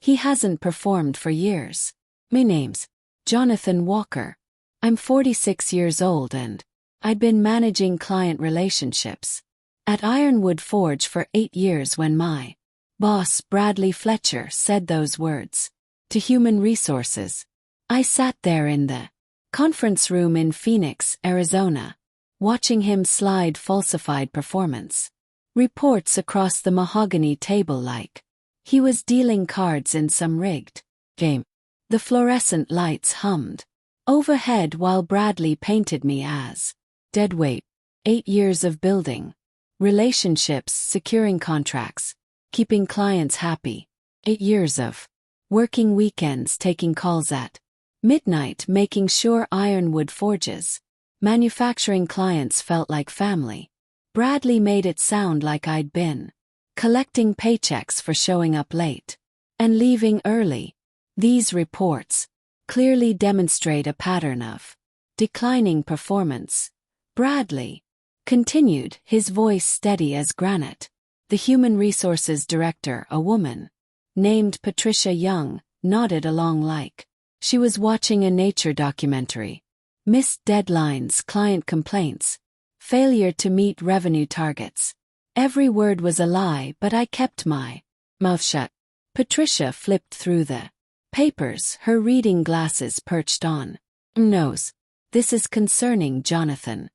He hasn't performed for years. My name's Jonathan Walker. I'm 46 years old and I'd been managing client relationships at Ironwood Forge for 8 years when my boss, Bradley Fletcher, said those words to Human Resources. I sat there in the conference room in Phoenix, Arizona, watching him slide Falsified performance reports across the mahogany table like he was dealing cards in some rigged game. The fluorescent lights hummed overhead while Bradley painted me as deadweight. 8 years of building relationships, securing contracts, keeping clients happy. 8 years of working weekends, taking calls at midnight, making sure Ironwood Forges manufacturing clients felt like family. Bradley made it sound like I'd been collecting paychecks for showing up late and leaving early. These reports clearly demonstrate a pattern of declining performance. Bradley continued, his voice steady as granite. The Human Resources Director, a woman named Patricia Young, nodded along like she was watching a nature documentary. Missed deadlines, client complaints, failure to meet revenue targets. Every word was a lie, but I kept my mouth shut. Patricia flipped through the papers, her reading glasses perched on nose. This is concerning Jonathan.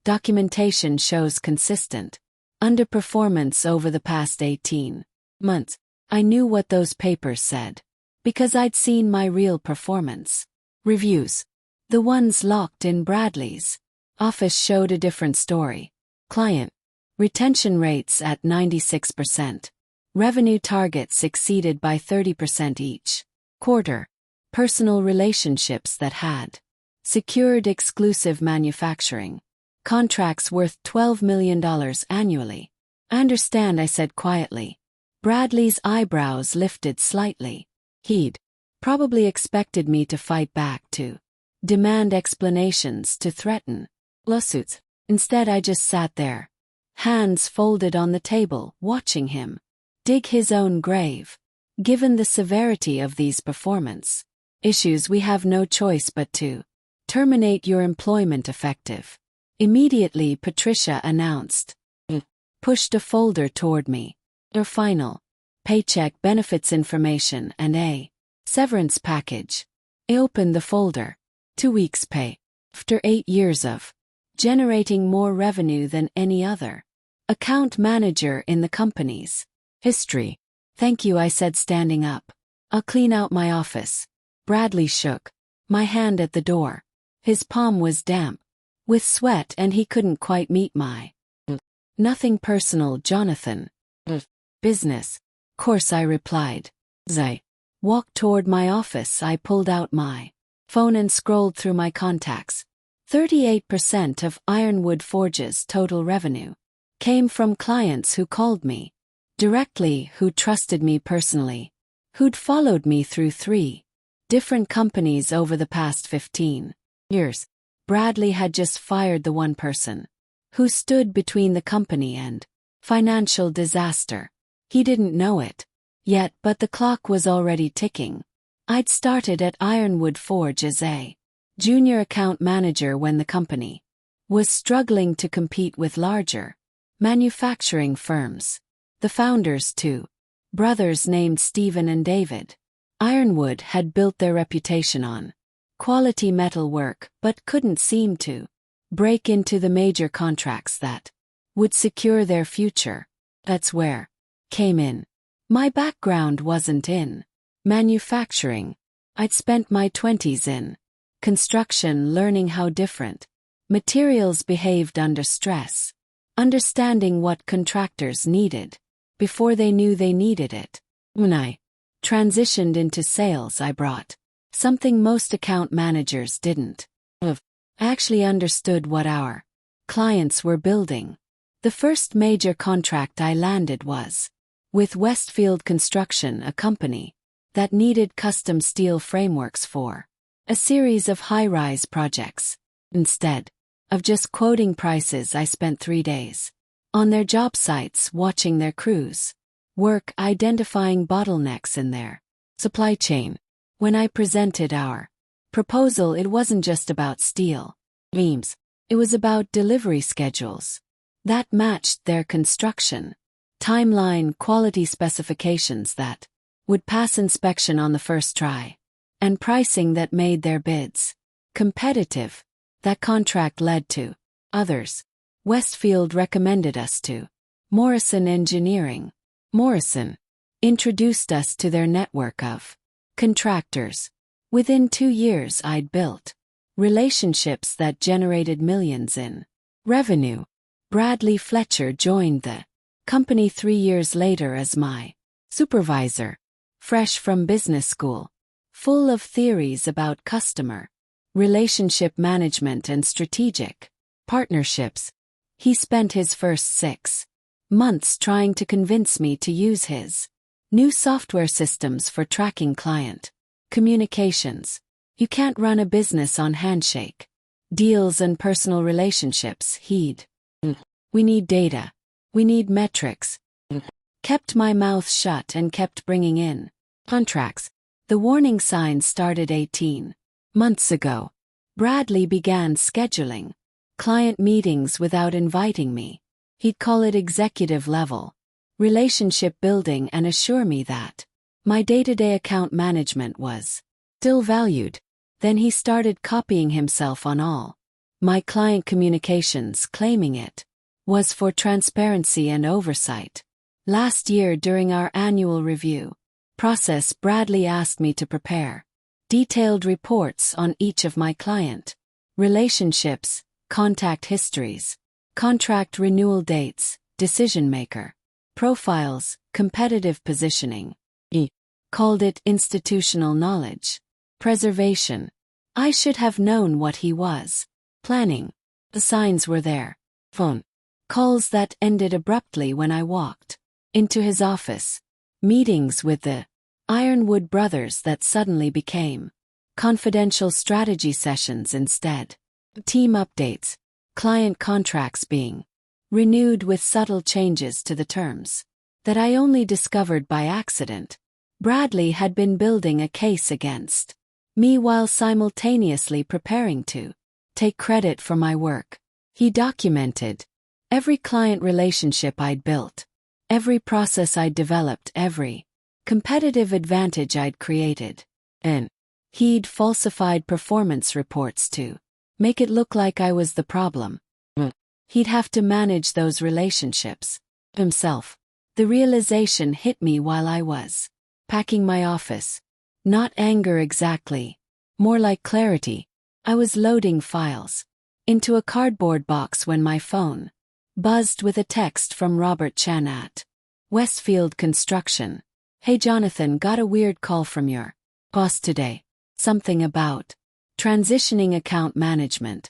Documentation shows consistent underperformance over the past 18 months. I knew what those papers said because I'd seen my real performance reviews. The ones locked in Bradley's office showed a different story. Client retention rates at 96%. Revenue targets exceeded by 30% each quarter. Personal relationships that had secured exclusive manufacturing contracts worth $12 million annually. I understand, I said quietly. Bradley's eyebrows lifted slightly. He'd probably expected me to fight back, to demand explanations, to threaten lawsuits. Instead, I just sat there, hands folded on the table, watching him dig his own grave. Given the severity of these performance issues, we have no choice but to terminate your employment effective immediately, Patricia announced. Pushed a folder toward me. Your final paycheck, benefits information, and a severance package. I opened the folder. 2 weeks' pay. After 8 years of generating more revenue than any other account manager in the company's history. Thank you, I said, standing up. I'll clean out my office. Bradley shook my hand at the door. His palm was damp with sweat and he couldn't quite meet my Nothing personal, Jonathan. Business. Course, I replied. As I walked toward my office, I pulled out my phone and scrolled through my contacts. 38% of Ironwood Forge's total revenue came from clients who called me directly, who trusted me personally, who'd followed me through 3 different companies over the past 15 years. Bradley had just fired the one person who stood between the company and financial disaster. He didn't know it yet, but the clock was already ticking. I'd started at Ironwood Forge as a junior account manager when the company was struggling to compete with larger manufacturing firms. The founders, 2 brothers named Stephen and David Ironwood, had built their reputation on quality metal work but couldn't seem to break into the major contracts that would secure their future. That's where came in. My background wasn't in manufacturing. I'd spent my 20s in construction, learning how different materials behaved under stress, understanding what contractors needed before they knew they needed it. When I transitioned into sales, I brought something most account managers didn't. I actually understood what our clients were building. The first major contract I landed was with Westfield Construction, a company that needed custom steel frameworks for a series of high-rise projects. Instead of just quoting prices, I spent 3 days on their job sites watching their crews work identifying bottlenecks in their supply chain. When I presented our proposal, it wasn't just about steel beams. It was about delivery schedules that matched their construction timeline, quality specifications that would pass inspection on the first try, and pricing that made their bids competitive. That contract led to others. Westfield recommended us to Morrison Engineering. Morrison introduced us to their network of contractors. Within 2 years, I'd built relationships that generated millions in revenue. Bradley Fletcher joined the company 3 years later as my supervisor, fresh from business school, full of theories about customer relationship management and strategic partnerships. He spent his first 6 months trying to convince me to use his new software systems for tracking client communications. You can't run a business on handshake deals and personal relationships, he'd. We need data. We need metrics. Kept my mouth shut and kept bringing in contracts. The warning signs started 18 months ago. Bradley began scheduling client meetings without inviting me. He'd call it executive level relationship building and assure me that my day-to-day account management was still valued. Then he started copying himself on all my client communications, claiming it was for transparency and oversight. Last year, during our annual review process, Bradley asked me to prepare detailed reports on each of my client relationships, contact histories, contract renewal dates, decision-maker profiles, competitive positioning. He called it institutional knowledge preservation. I should have known what he was planning. The signs were there. Phone calls that ended abruptly when I walked into his office. Meetings with the Ironwood brothers that suddenly became confidential strategy sessions instead. Team updates. Client contracts being renewed with subtle changes to the terms that I only discovered by accident. Bradley had been building a case against me while simultaneously preparing to take credit for my work. He documented every client relationship I'd built, every process I'd developed, every competitive advantage I'd created. And he'd falsified performance reports to make it look like I was the problem. He'd have to manage those relationships himself. The realization hit me while I was packing my office. Not anger exactly, more like clarity. I was loading files into a cardboard box when my phone buzzed with a text from Robert Chan at Westfield Construction. Hey Jonathan, got a weird call from your boss today. Something about transitioning account management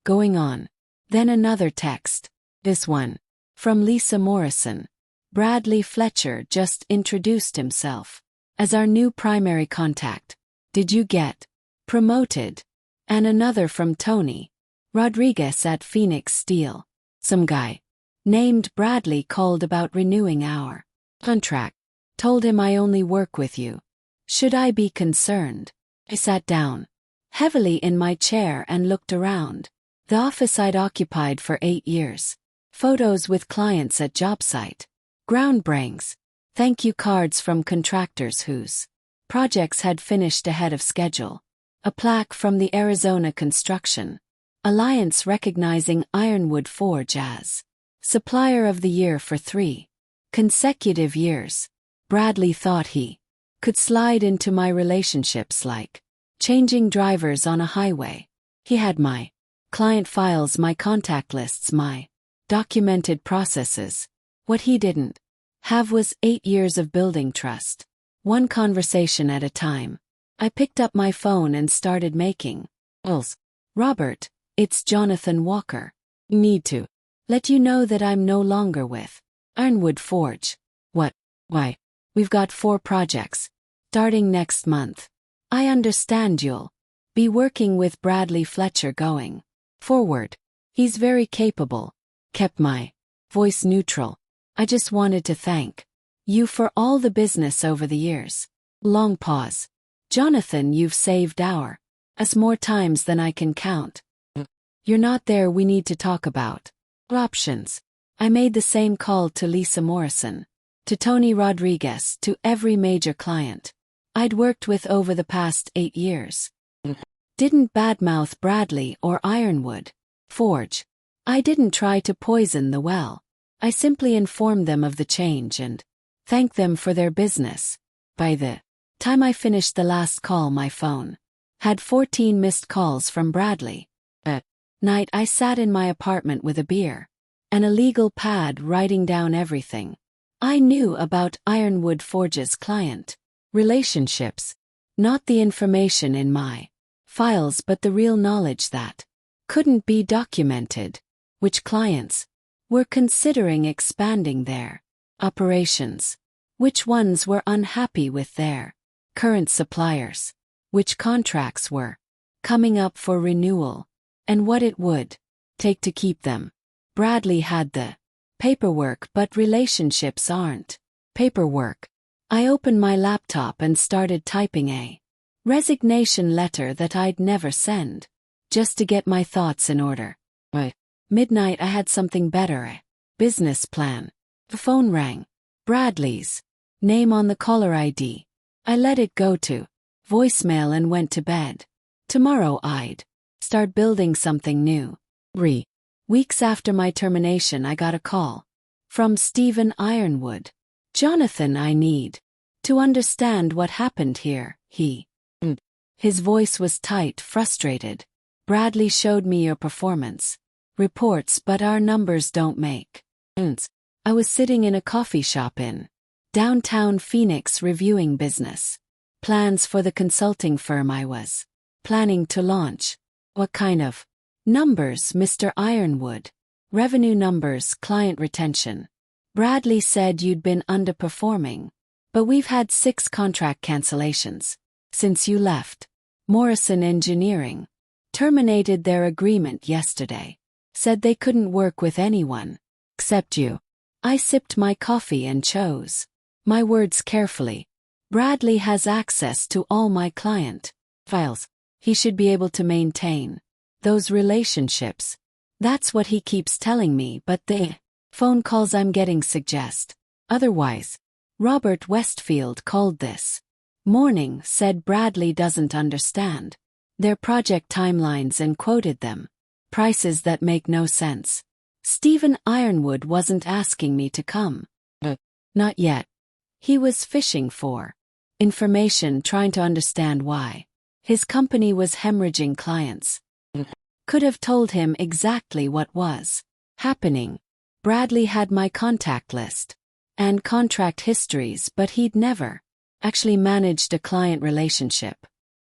going on. Then another text. This one from Lisa Morrison. Bradley Fletcher just introduced himself as our new primary contact. Did you get promoted? And another from Tony Rodriguez at Phoenix Steel. Some guy named Bradley called about renewing our contract. Told him I only work with you. Should I be concerned? I sat down heavily in my chair and looked around. The office I'd occupied for 8 years. Photos with clients at job site. Groundbreaks. Thank you cards from contractors whose projects had finished ahead of schedule. A plaque from the Arizona Construction Alliance recognizing Ironwood Forge as Supplier of the Year for 3 consecutive years. Bradley thought he could slide into my relationships like changing drivers on a highway. He had my client files, my contact lists, my documented processes. What he didn't have was 8 years of building trust. One conversation at a time. I picked up my phone and started making calls. Robert, it's Jonathan Walker. Need to let you know that I'm no longer with Ironwood Forge. What? Why? We've got 4 projects starting next month. I understand you'll be working with Bradley Fletcher going forward. He's very capable. Kept my voice neutral. I just wanted to thank you for all the business over the years. Long pause. Jonathan, you've saved us more times than I can count. You're not there, we need to talk about options. I made the same call to Lisa Morrison, to Tony Rodriguez, to every major client I'd worked with over the past 8 years. Didn't badmouth Bradley or Ironwood Forge. I didn't try to poison the well. I simply informed them of the change and thanked them for their business. By the time I finished the last call, my phone had 14 missed calls from Bradley. At night I sat in my apartment with a beer and a legal pad, writing down everything I knew about Ironwood Forge's client relationships. Not the information in my files, but the real knowledge that couldn't be documented. Which clients were considering expanding their operations? Which ones were unhappy with their current suppliers? Which contracts were coming up for renewal? And what it would take to keep them? Bradley had the paperwork, but relationships aren't paperwork. I opened my laptop and started typing a resignation letter that I'd never send, just to get my thoughts in order. By midnight I had something better, a business plan. The phone rang. Bradley's name on the caller ID. I let it go to voicemail and went to bed. Tomorrow I'd start building something new. Weeks after my termination, I got a call from Stephen Ironwood. Jonathan, I need to understand what happened here, His voice was tight, frustrated. Bradley showed me your performance reports, but our numbers don't make sense. I was sitting in a coffee shop in downtown Phoenix reviewing business plans for the consulting firm I was planning to launch. What kind of numbers, Mr. Ironwood? Revenue numbers, client retention. Bradley said you'd been underperforming, but we've had 6 contract cancellations since you left. Morrison Engineering terminated their agreement yesterday. Said they couldn't work with anyone except you. I sipped my coffee and chose my words carefully. Bradley has access to all my client files. He should be able to maintain those relationships. That's what he keeps telling me, but the phone calls I'm getting suggest otherwise. Robert Westfield called this morning, said Bradley doesn't understand their project timelines and quoted them prices that make no sense. Stephen Ironwood wasn't asking me to come. Not yet. He was fishing for information, trying to understand why his company was hemorrhaging clients. Could have told him exactly what was happening. Bradley had my contact list and contract histories, but he'd never actually managed a client relationship.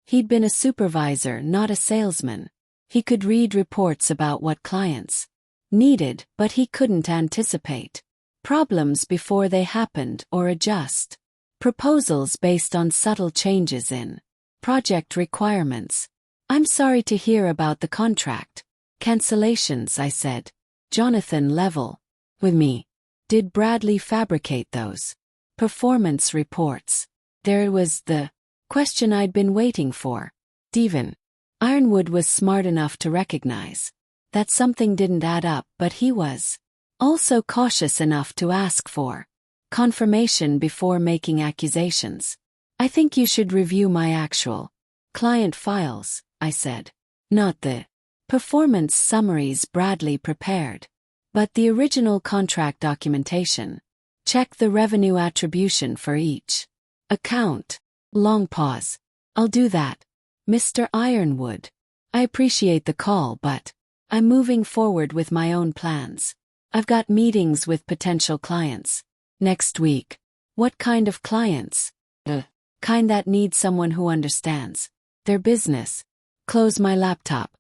He'd been a supervisor, not a salesman. He could read reports about what clients needed, but he couldn't anticipate problems before they happened or adjust proposals based on subtle changes in project requirements. I'm sorry to hear about the contract cancellations, I said. Jonathan, level with me. Did Bradley fabricate those performance reports? There was the question I'd been waiting for. Stephen Ironwood was smart enough to recognize that something didn't add up, but he was also cautious enough to ask for confirmation before making accusations. I think you should review my actual client files, I said. Not the performance summaries Bradley prepared, but the original contract documentation. Check the revenue attribution for each account. Long pause. I'll do that, Mr. Ironwood. I appreciate the call, but I'm moving forward with my own plans. I've got meetings with potential clients next week. What kind of clients? The kind that need someone who understands their business. Close my laptop.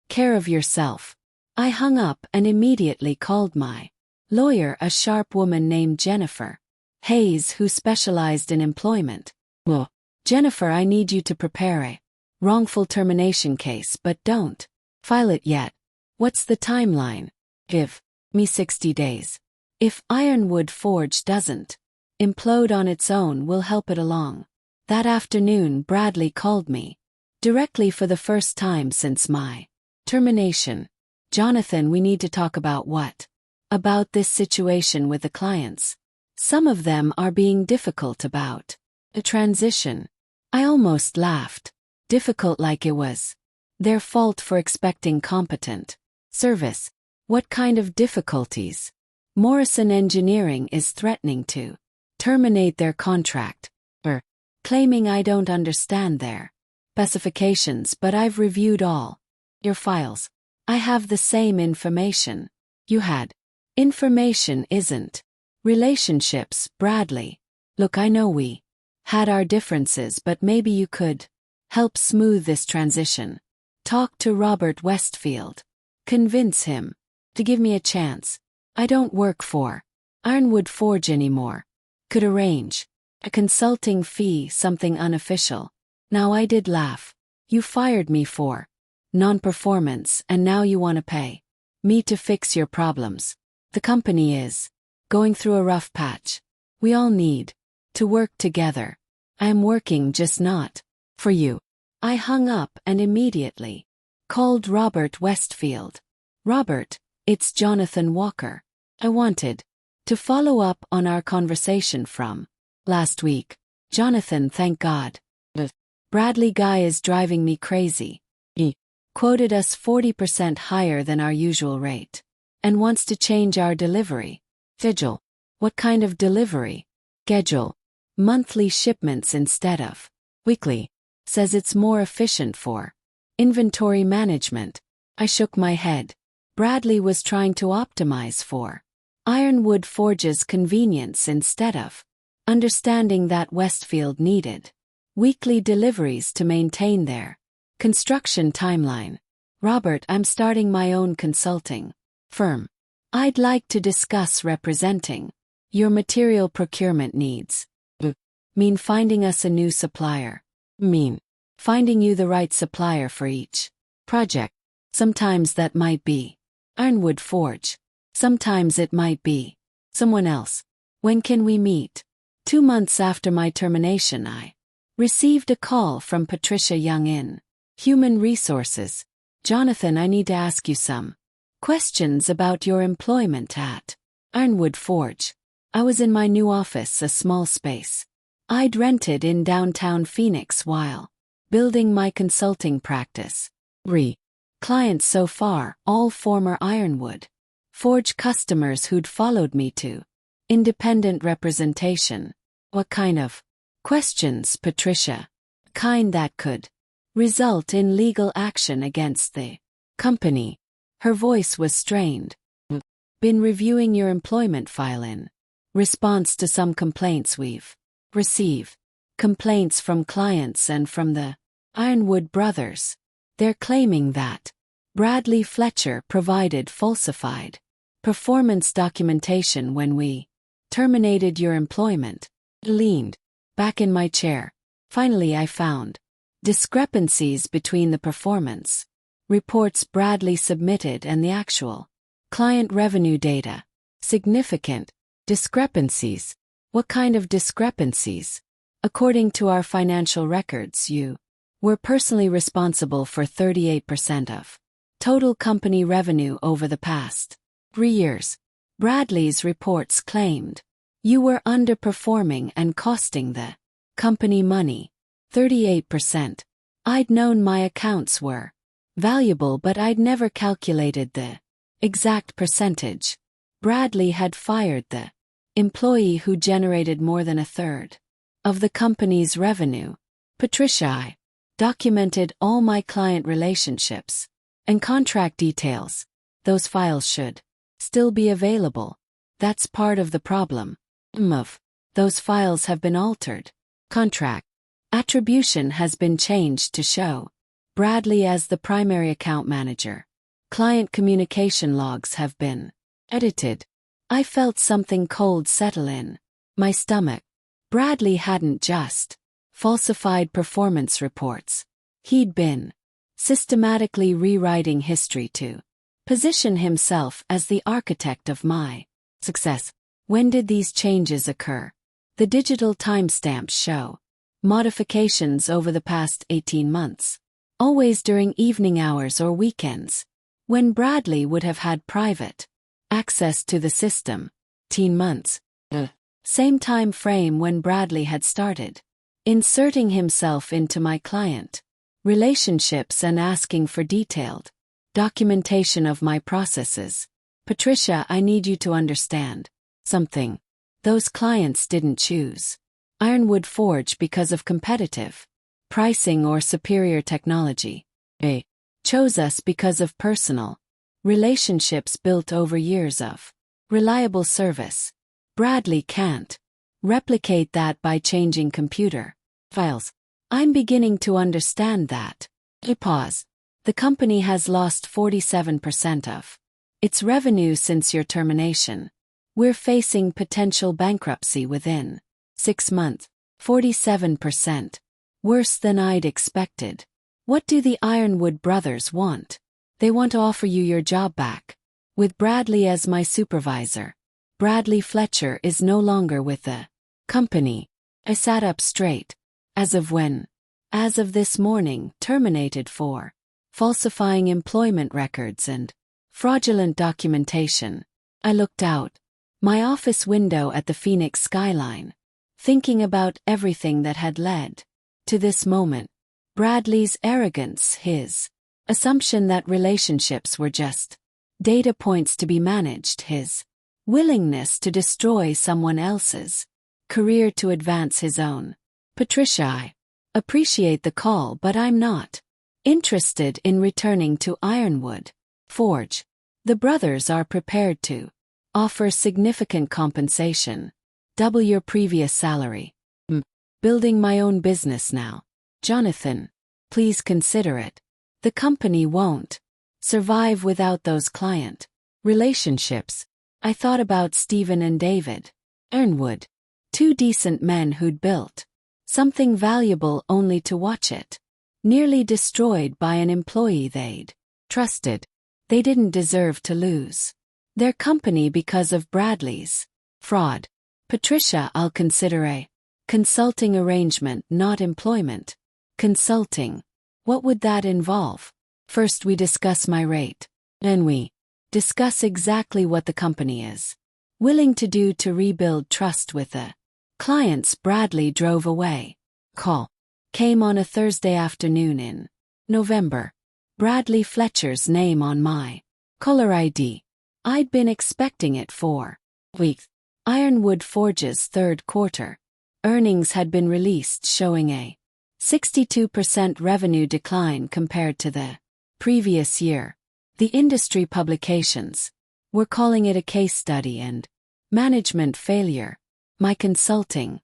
Care of yourself. I hung up and immediately called my lawyer, a sharp woman named Jennifer Hayes, who specialized in employment. Well, Jennifer, I need you to prepare a wrongful termination case, but don't file it yet. What's the timeline? Give me 60 days. If Ironwood Forge doesn't implode on its own will help it along. That afternoon, Bradley called me. Directly for the first time since my termination. Jonathan, we need to talk about what? About this situation with the clients. Some of them are being difficult about a transition. I almost laughed. Difficult like it was their fault for expecting competent service. What kind of difficulties? Morrison Engineering is threatening to terminate their contract, claiming I don't understand their specifications, but I've reviewed all your files. I have the same information you had. Information isn't relationships, Bradley. Look, I know we had our differences, but maybe you could help smooth this transition. Talk to Robert Westfield. Convince him to give me a chance. I don't work for Ironwood Forge anymore. Could arrange a consulting fee, something unofficial. Now I did laugh. You fired me for non-performance, and now you want to pay me to fix your problems. The company is going through a rough patch. We all need to work together. I am working, just not for you. I hung up and immediately called Robert Westfield. Robert, it's Jonathan Walker. I wanted to follow up on our conversation from last week. Jonathan, thank God. The Bradley guy is driving me crazy. He quoted us 40% higher than our usual rate and wants to change our delivery schedule. What kind of delivery schedule? Monthly shipments instead of weekly. Says it's more efficient for inventory management. I shook my head. Bradley was trying to optimize for Ironwood Forge's convenience instead of understanding that Westfield needed weekly deliveries to maintain their construction timeline. Robert, I'm starting my own consulting firm. I'd like to discuss representing your material procurement needs. Mean finding us a new supplier. Mean finding you the right supplier for each project. Sometimes that might be Ironwood Forge. Sometimes it might be someone else. When can we meet? 2 months after my termination, I received a call from Patricia Young in Human Resources. Jonathan, I need to ask you some questions about your employment at Ironwood Forge. I was in my new office, a small space I'd rented in downtown Phoenix while building my consulting practice. Clients so far, all former Ironwood Forge customers who'd followed me to independent representation. What kind of questions, Patricia? Kind that could result in legal action against the company. Her voice was strained. Been reviewing your employment file in response to some complaints we've received. Complaints from clients and from the Ironwood brothers. They're claiming that Bradley Fletcher provided falsified performance documentation when we terminated your employment. Leaned back in my chair. Finally, I found discrepancies between the performance reports Bradley submitted and the actual client revenue data. Significant discrepancies. What kind of discrepancies? According to our financial records, you were personally responsible for 38% of total company revenue over the past 3 years. Bradley's reports claimed you were underperforming and costing the company money. 38%. I'd known my accounts were valuable, but I'd never calculated the exact percentage. Bradley had fired the employee who generated more than a third of the company's revenue. Patricia, I documented all my client relationships and contract details. Those files should still be available. That's part of the problem. Those files have been altered. Contract attribution has been changed to show Bradley as the primary account manager. Client communication logs have been edited. I felt something cold settle in my stomach. Bradley hadn't just falsified performance reports. He'd been systematically rewriting history to position himself as the architect of my success. When did these changes occur? The digital timestamps show modifications over the past 18 months, always during evening hours or weekends, when Bradley would have had private access to the system. 18 months. Same time frame when Bradley had started inserting himself into my client relationships and asking for detailed documentation of my processes. Patricia, I need you to understand something. Those clients didn't choose Ironwood Forge because of competitive pricing or superior technology. They chose us because of personal relationships built over years of reliable service. Bradley can't replicate that by changing computer files. I'm beginning to understand that. Pause. The company has lost 47% of its revenue since your termination. We're facing potential bankruptcy within 6 months. 47%. Worse than I'd expected. What do the Ironwood brothers want? They want to offer you your job back. With Bradley as my supervisor. Bradley Fletcher is no longer with the company. I sat up straight. As of when? As of this morning, terminated for falsifying employment records and fraudulent documentation. I looked out my office window at the Phoenix skyline, thinking about everything that had led to this moment. Bradley's arrogance, his assumption that relationships were just data points to be managed, his willingness to destroy someone else's career to advance his own. Patricia, I appreciate the call, but I'm not interested in returning to Ironwood Forge. The brothers are prepared to offer significant compensation, double your previous salary. Building my own business now. Jonathan, please consider it. The company won't survive without those client relationships. I thought about Stephen and David Ironwood, 2 decent men who'd built something valuable only to watch it nearly destroyed by an employee they'd trusted. They didn't deserve to lose their company because of Bradley's fraud. Patricia, I'll consider a consulting arrangement, not employment. Consulting. What would that involve? First we discuss my rate. Then we discuss exactly what the company is willing to do to rebuild trust with the clients. Bradley drove away. Call came on a Thursday afternoon in November. Bradley Fletcher's name on my caller ID. I'd been expecting it for weeks. Ironwood Forge's third quarter earnings had been released, showing a 62% revenue decline compared to the previous year. The industry publications were calling it a case study and management failure. My consulting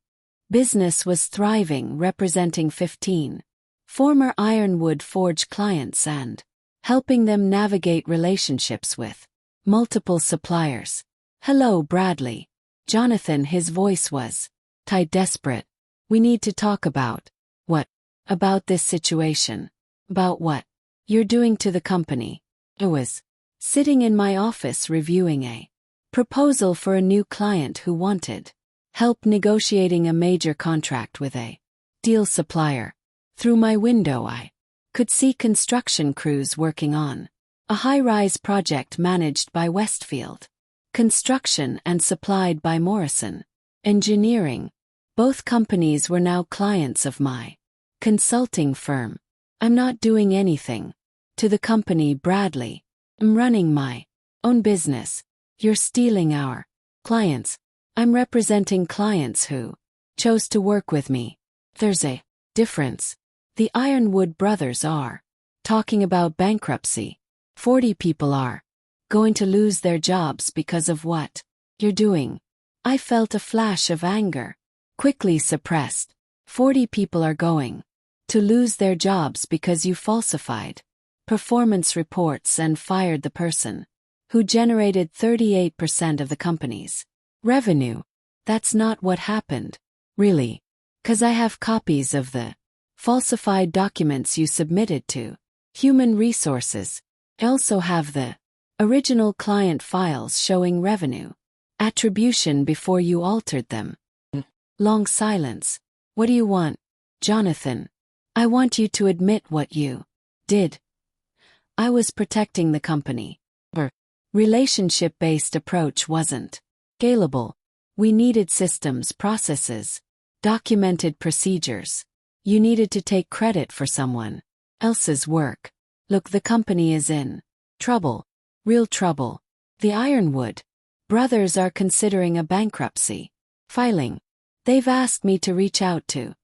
business was thriving, representing 15 former Ironwood Forge clients and helping them navigate relationships with multiple suppliers. Hello, Bradley. Jonathan, his voice was tight, desperate. We need to talk about what? About this situation. About what you're doing to the company. I was sitting in my office reviewing a proposal for a new client who wanted help negotiating a major contract with a steel supplier. Through my window I could see construction crews working on a high-rise project managed by Westfield Construction and supplied by Morrison Engineering. Both companies were now clients of my consulting firm. I'm not doing anything to the company, Bradley. I'm running my own business. You're stealing our clients. I'm representing clients who chose to work with me. There's a difference. The Ironwood brothers are talking about bankruptcy. 40 people are going to lose their jobs because of what you're doing. I felt a flash of anger, quickly suppressed. 40 people are going to lose their jobs because you falsified performance reports and fired the person who generated 38% of the company's revenue. That's not what happened. Really. 'Cause I have copies of the falsified documents you submitted to Human Resources. I also have the original client files showing revenue attribution before you altered them. Long silence. What do you want, Jonathan? I want you to admit what you did. I was protecting the company. Our relationship-based approach wasn't scalable. We needed systems, processes, documented procedures. You needed to take credit for someone else's work. Look, the company is in trouble. Real trouble. The Ironwood brothers are considering a bankruptcy filing. They've asked me to reach out to.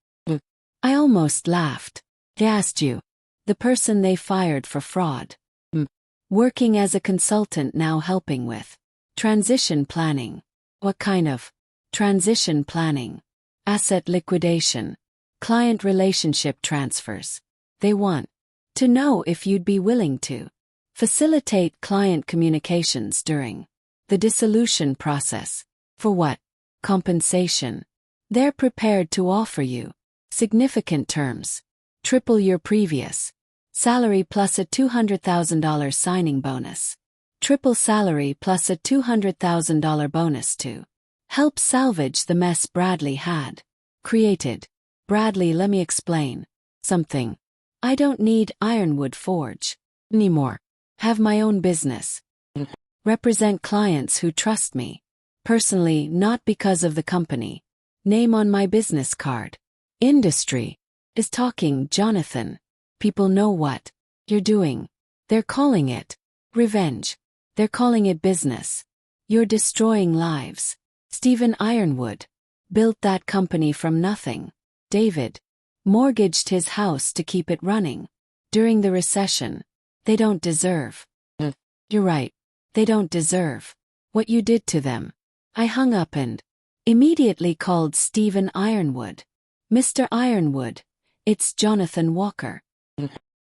I almost laughed. They asked you. The person they fired for fraud. Working as a consultant now, helping with transition planning. What kind of transition planning? Asset liquidation. Client relationship transfers. They want to know if you'd be willing to facilitate client communications during the dissolution process. For what compensation? They're prepared to offer you significant terms. Triple your previous salary plus a $200,000 signing bonus. Triple salary plus a $200,000 bonus to help salvage the mess Bradley had created. Bradley, let me explain something. I don't need Ironwood Forge anymore. Have my own business. Represent clients who trust me. Personally, not because of the company. Name on my business card. Industry is talking, Jonathan. People know what you're doing. They're calling it revenge. They're calling it business. You're destroying lives. Stephen Ironwood built that company from nothing. David mortgaged his house to keep it running. During the recession, they don't deserve. You're right. They don't deserve what you did to them. I hung up and immediately called Stephen Ironwood. Mr. Ironwood, it's Jonathan Walker.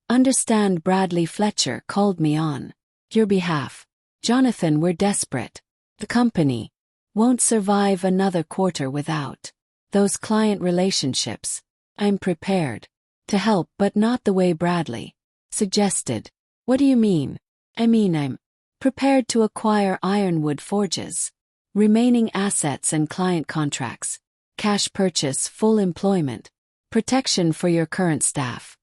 Understand, Bradley Fletcher called me on your behalf. Jonathan, we're desperate. The company won't survive another quarter without those client relationships. I'm prepared to help, but not the way Bradley suggested. What do you mean? I mean, I'm prepared to acquire Ironwood Forge's remaining assets and client contracts. Cash purchase, full employment, protection for your current staff.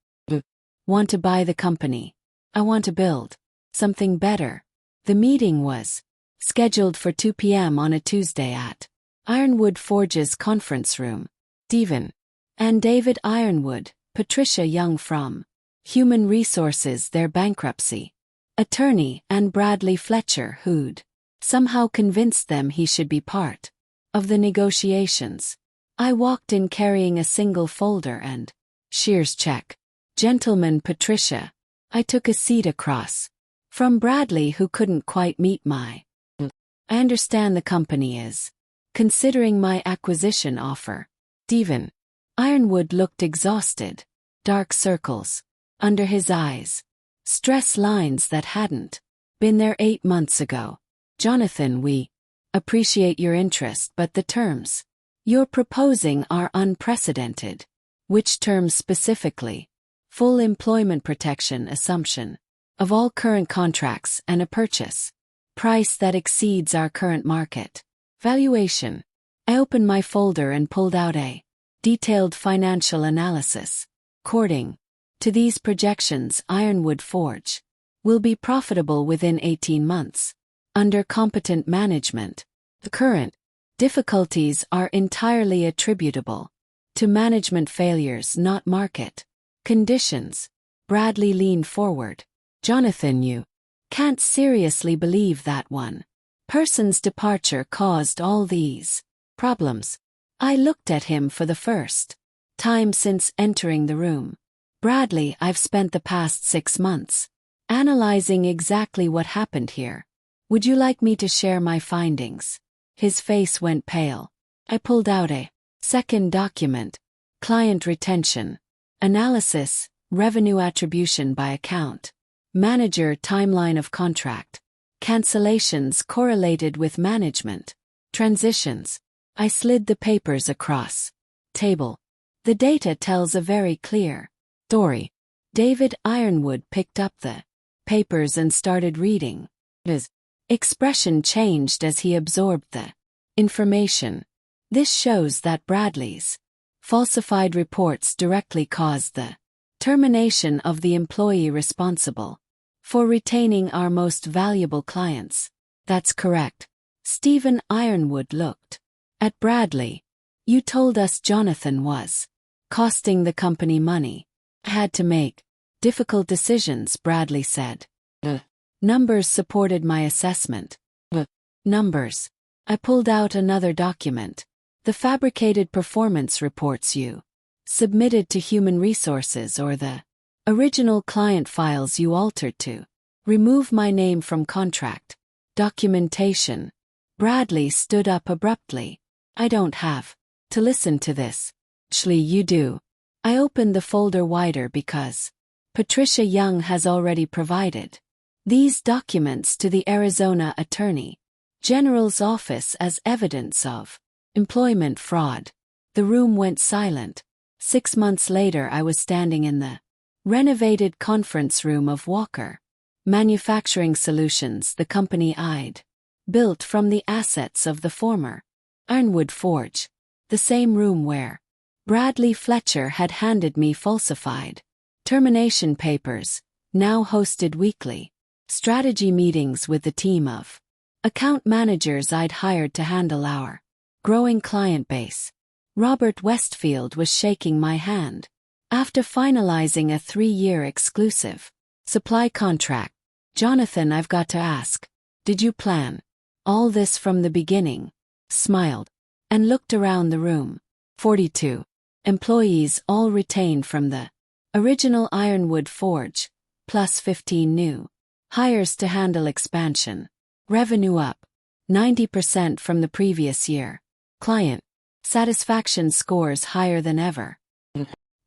Want to buy the company? I want to build something better. The meeting was scheduled for 2 p.m. on a Tuesday at Ironwood Forge's conference room. Stephen and David Ironwood, Patricia Young from Human Resources, their bankruptcy attorney, and Bradley Fletcher, who'd somehow convinced them he should be part of the negotiations. I walked in carrying a single folder and Shears check. Gentleman, Patricia. I took a seat across from Bradley, who couldn't quite meet my. I understand the company is considering my acquisition offer. Stephen Ironwood looked exhausted. Dark circles under his eyes. Stress lines that hadn't been there 8 months ago. Jonathan, we appreciate your interest, but the terms you're proposing are unprecedented. Which terms specifically? Full employment protection, assumption of all current contracts, and a purchase price that exceeds our current market valuation. I opened my folder and pulled out a detailed financial analysis. According to these projections, Ironwood Forge will be profitable within 18 months. Under competent management, the current difficulties are entirely attributable to management failures, not market conditions. Bradley leaned forward. Jonathan, you can't seriously believe that one person's departure caused all these problems. I looked at him for the first time since entering the room. Bradley, I've spent the past 6 months analyzing exactly what happened here. Would you like me to share my findings? His face went pale. I pulled out a second document. Client retention analysis, revenue attribution by account manager, timeline of contract cancellations correlated with management transitions. I slid the papers across table. The data tells a very clear story. David Ironwood picked up the papers and started reading. His expression changed as he absorbed the information. This shows that Bradley's falsified reports directly caused the termination of the employee responsible for retaining our most valuable clients. That's correct. Stephen Ironwood looked at Bradley. You told us Jonathan was costing the company money. Had to make difficult decisions, Bradley said. Numbers supported my assessment. Numbers. I pulled out another document. The fabricated performance reports you submitted to Human Resources or the original client files you altered to remove my name from contract documentation. Bradley stood up abruptly. I don't have to listen to this. Actually, you do. I opened the folder wider because Patricia Young has already provided these documents to the Arizona Attorney General's office as evidence of employment fraud. The room went silent. 6 months later, I was standing in the renovated conference room of Walker Manufacturing Solutions, the company I'd built from the assets of the former Ironwood Forge, the same room where Bradley Fletcher had handed me falsified termination papers, now hosted weekly strategy meetings with the team of account managers I'd hired to handle our growing client base. Robert Westfield was shaking my hand. After finalizing a 3-year exclusive supply contract, Jonathan, I've got to ask, did you plan all this from the beginning? Smiled and looked around the room. 42 employees, all retained from the original Ironwood Forge, plus 15 new hires to handle expansion. Revenue up 90% from the previous year. Client satisfaction scores higher than ever.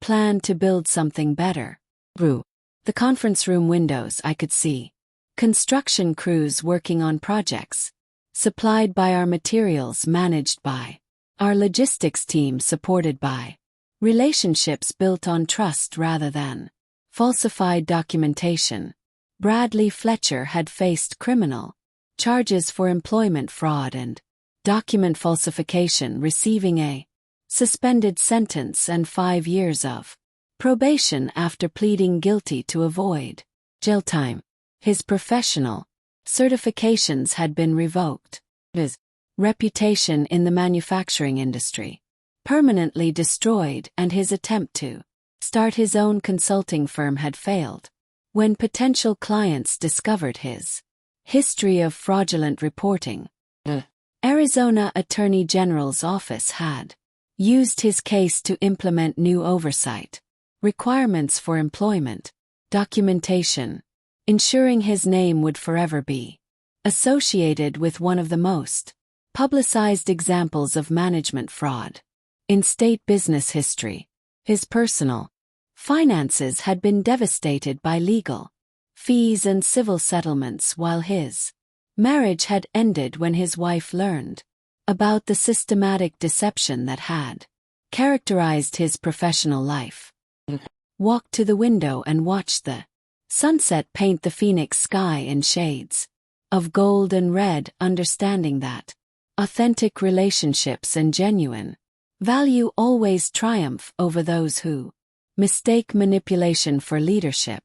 Plan to build something better. Through the conference room windows, I could see construction crews working on projects supplied by our materials, managed by our logistics team, supported by relationships built on trust rather than falsified documentation. Bradley Fletcher had faced criminal charges for employment fraud and document falsification, receiving a suspended sentence and 5 years of probation after pleading guilty to avoid jail time. His professional certifications had been revoked. His reputation in the manufacturing industry permanently destroyed, and his attempt to start his own consulting firm had failed. When potential clients discovered his history of fraudulent reporting, the Arizona Attorney General's office had used his case to implement new oversight requirements for employment documentation, ensuring his name would forever be associated with one of the most publicized examples of management fraud in state business history. His personal finances had been devastated by legal fees and civil settlements, while his marriage had ended when his wife learned about the systematic deception that had characterized his professional life. Walked to the window and watched the sunset paint the Phoenix sky in shades of gold and red, understanding that authentic relationships and genuine value always triumph over those who mistake manipulation for leadership.